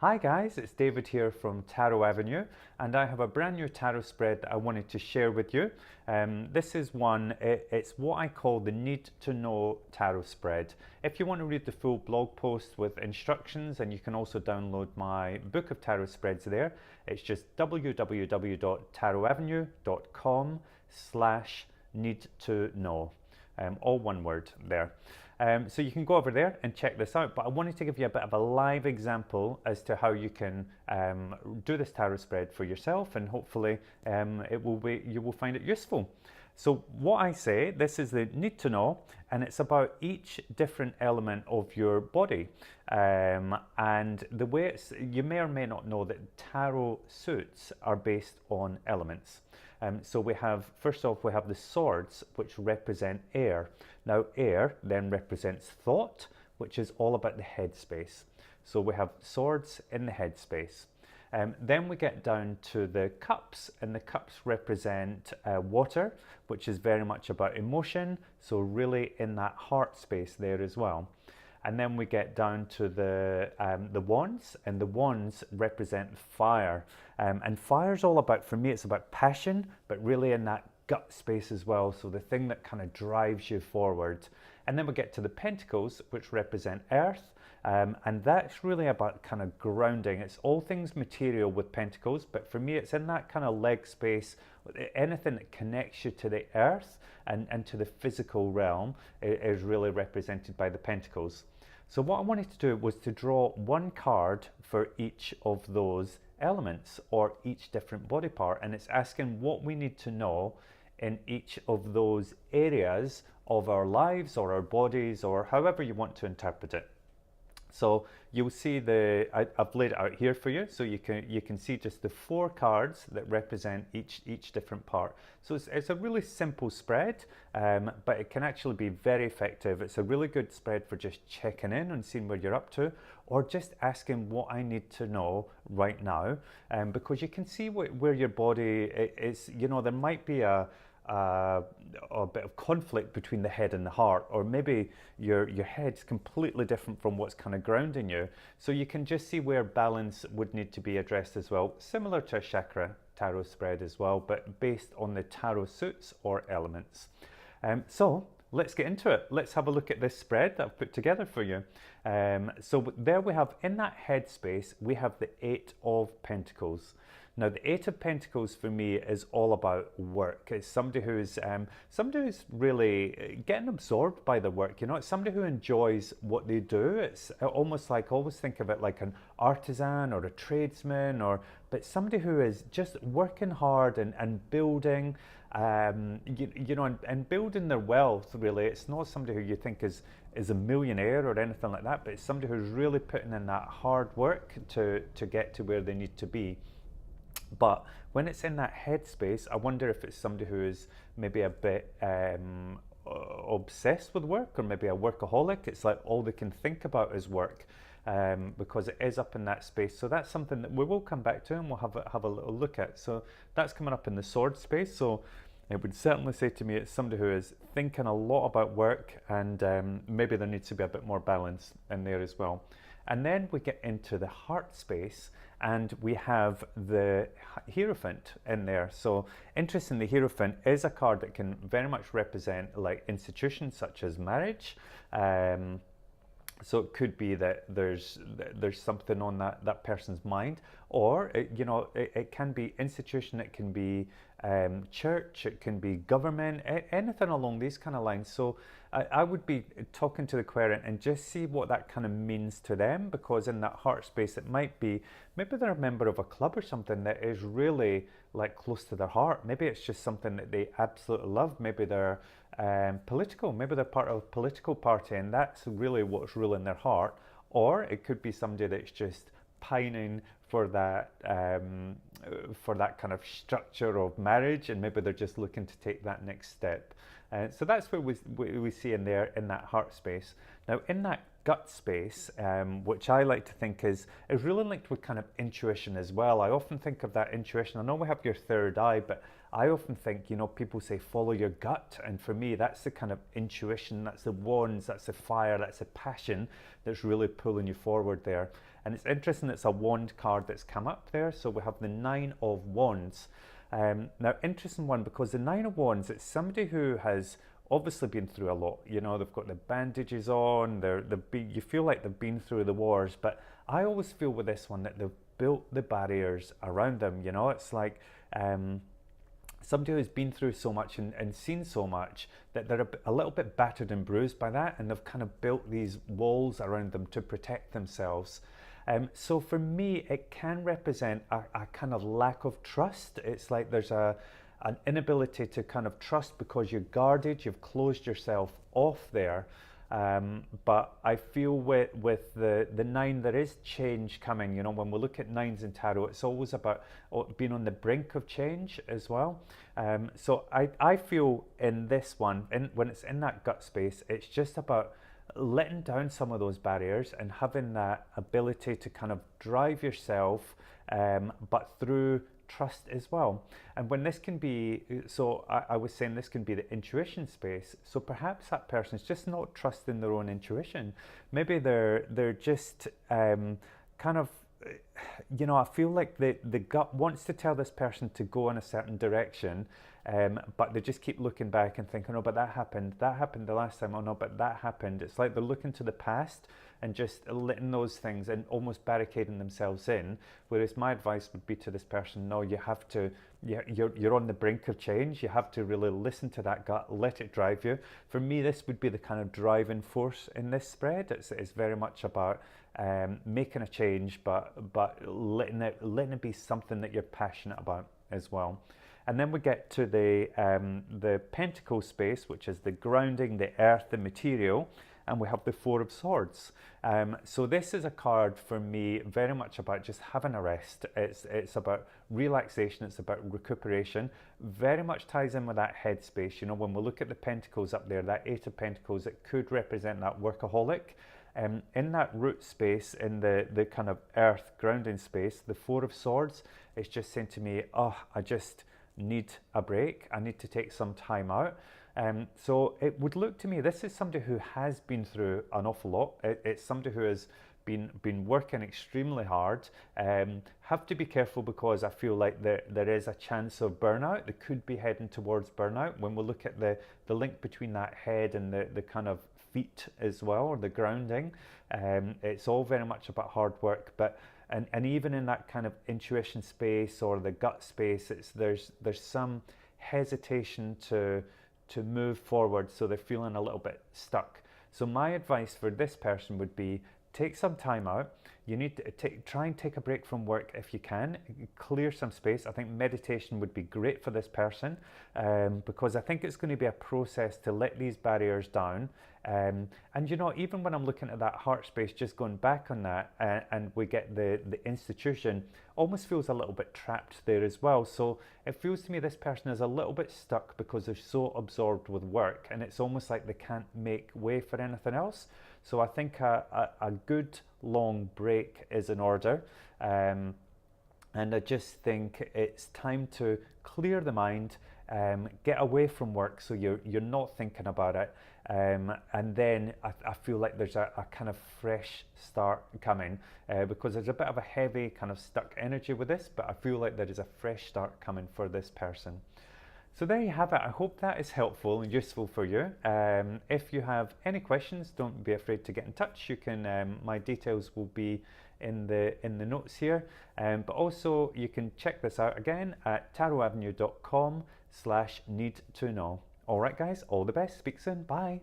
Hi guys, it's David here from Tarot Avenue, and I have a brand new tarot spread that I wanted to share with you. This is it's what I call the Need to Know Tarot spread. If you want to read the full blog post with instructions, and you can also download my book of tarot spreads there, it's just www.tarotavenue.com/need to know. All one word there. So you can go over there and check this out, but I wanted to give you a bit of a live example as to how you can do this tarot spread for yourself, and hopefully you will find it useful. So what I say, this is the need to know, and it's about each different element of your body. And the way you may or may not know that tarot suits are based on elements. So we have, first off, we have the swords, which represent air. Now air then represents thought, which is all about the headspace. So we have swords in the headspace. Then we get down to the cups, and the cups represent water, which is very much about emotion, so really in that heart space there as well. And then we get down to the wands, and the wands represent fire. And fire's all about, for me, it's about passion, but really in that gut space as well, so the thing that kind of drives you forward. And then we get to the pentacles, which represent earth, and that's really about kind of grounding. It's all things material with pentacles, but for me it's in that kind of leg space. Anything that connects you to the earth and to the physical realm is really represented by the pentacles. So what I wanted to do was to draw one card for each of those elements or each different body part, and it's asking what we need to know in each of those areas of our lives or our bodies, or however you want to interpret it. So you'll see I've laid it out here for you, so you can see just the 4 cards that represent each different part. So it's a really simple spread, but it can actually be very effective. It's a really good spread for just checking in and seeing where you're up to, or just asking what I need to know right now, because you can see where your body is. You know, there might be a bit of conflict between the head and the heart, or maybe your head's completely different from what's kind of grounding you. So you can just see where balance would need to be addressed as well, similar to a chakra tarot spread as well, but based on the tarot suits or elements. So let's get into it. Let's have a look at this spread that I've put together for you. So there we have, in that headspace, we have the 8 of Pentacles. Now the 8 of Pentacles for me is all about work. It's somebody who's really getting absorbed by the work. You know, it's somebody who enjoys what they do. It's almost like, always think of it like an artisan or a tradesman, but somebody who is just working hard and building, you know, and building their wealth. Really, it's not somebody who you think is a millionaire or anything like that, but it's somebody who's really putting in that hard work to get to where they need to be. But when it's in that headspace, I wonder if it's somebody who is maybe a bit obsessed with work, or maybe a workaholic. It's like all they can think about is work, because it is up in that space. So that's something that we will come back to, and we'll have a little look at. So that's coming up in the sword space. So it would certainly say to me it's somebody who is thinking a lot about work, and maybe there needs to be a bit more balance in there as well. And then we get into the heart space, and we have the Hierophant in there. So interesting, the Hierophant is a card that can very much represent like institutions such as marriage. So it could be that there's something on that person's mind, or it can be institution, it can be church, it can be government, anything along these kind of lines. So I would be talking to the querent and just see what that kind of means to them, because in that heart space it might be, maybe they're a member of a club or something that is really like close to their heart. Maybe it's just something that they absolutely love. Maybe they're political, maybe they're part of a political party, and that's really what's ruling their heart. Or it could be somebody that's just pining for that kind of structure of marriage, and maybe they're just looking to take that next step. So that's what we see in there, in that heart space. Now in that gut space, which I like to think is really linked with kind of intuition as well. I often think of that intuition. I know we have your third eye, but I often think, you know, people say follow your gut, and for me that's the kind of intuition, that's the wands, that's the fire, that's the passion that's really pulling you forward there. And it's interesting, it's a wand card that's come up there, so we have the Nine of Wands. Now, interesting one, because the Nine of Wands, it's somebody who has obviously been through a lot. You know, they've got the bandages on, you feel like they've been through the wars, but I always feel with this one that they've built the barriers around them. You know, it's like somebody who's been through so much and seen so much that they're a little bit battered and bruised by that, and they've kind of built these walls around them to protect themselves. So for me, it can represent a kind of lack of trust. It's like there's an inability to kind of trust because you're guarded, you've closed yourself off there. But I feel with the nine, there is change coming. You know, when we look at nines in tarot, it's always about being on the brink of change as well. So I feel in this one, when it's in that gut space, it's just about letting down some of those barriers and having that ability to kind of drive yourself, but through trust as well. And when this can be, so I was saying this can be the intuition space. So perhaps that person's just not trusting their own intuition. Maybe they're just kind of, you know, I feel like the gut wants to tell this person to go in a certain direction, but they just keep looking back and thinking, oh, but that happened the last time, oh no, but that happened. It's like they're looking to the past and just letting those things and almost barricading themselves in. Whereas my advice would be to this person, no, you have to, you're on the brink of change. You have to really listen to that gut, let it drive you. For me, this would be the kind of driving force in this spread. It's very much about making a change, but letting it be something that you're passionate about as well. And then we get to the pentacle space, which is the grounding, the earth, the material, and we have the Four of Swords. So this is a card for me very much about just having a rest. It's about relaxation, it's about recuperation. Very much ties in with that head space. You know, when we look at the pentacles up there, that Eight of Pentacles, it could represent that workaholic. In that root space, in the kind of earth grounding space, the Four of Swords, it's just saying to me, oh, I just need a break. I need to take some time out. So it would look to me, this is somebody who has been through an awful lot. It's somebody who has been working extremely hard. Have to be careful, because I feel like there is a chance of burnout. They could be heading towards burnout. When we look at the link between that head and the kind of feet as well, or the grounding, it's all very much about hard work. But and even in that kind of intuition space or the gut space, there's some hesitation to move forward, so they're feeling a little bit stuck. So my advice for this person would be, take some time out. You need to try and take a break from work if you can, clear some space. I think meditation would be great for this person, because I think it's going to be a process to let these barriers down. And you know, even when I'm looking at that heart space, just going back on that, and we get the institution, almost feels a little bit trapped there as well. So it feels to me this person is a little bit stuck because they're so absorbed with work, and it's almost like they can't make way for anything else. So I think a good long break is in order. And I just think it's time to clear the mind, get away from work so you're not thinking about it. And then I feel like there's a kind of fresh start coming, because there's a bit of a heavy kind of stuck energy with this, but I feel like there is a fresh start coming for this person. So there you have it. I hope that is helpful and useful for you. If you have any questions, don't be afraid to get in touch. You can, my details will be in the notes here. But also you can check this out again at tarotavenue.com/need to know. All right, guys, all the best. Speak soon. Bye.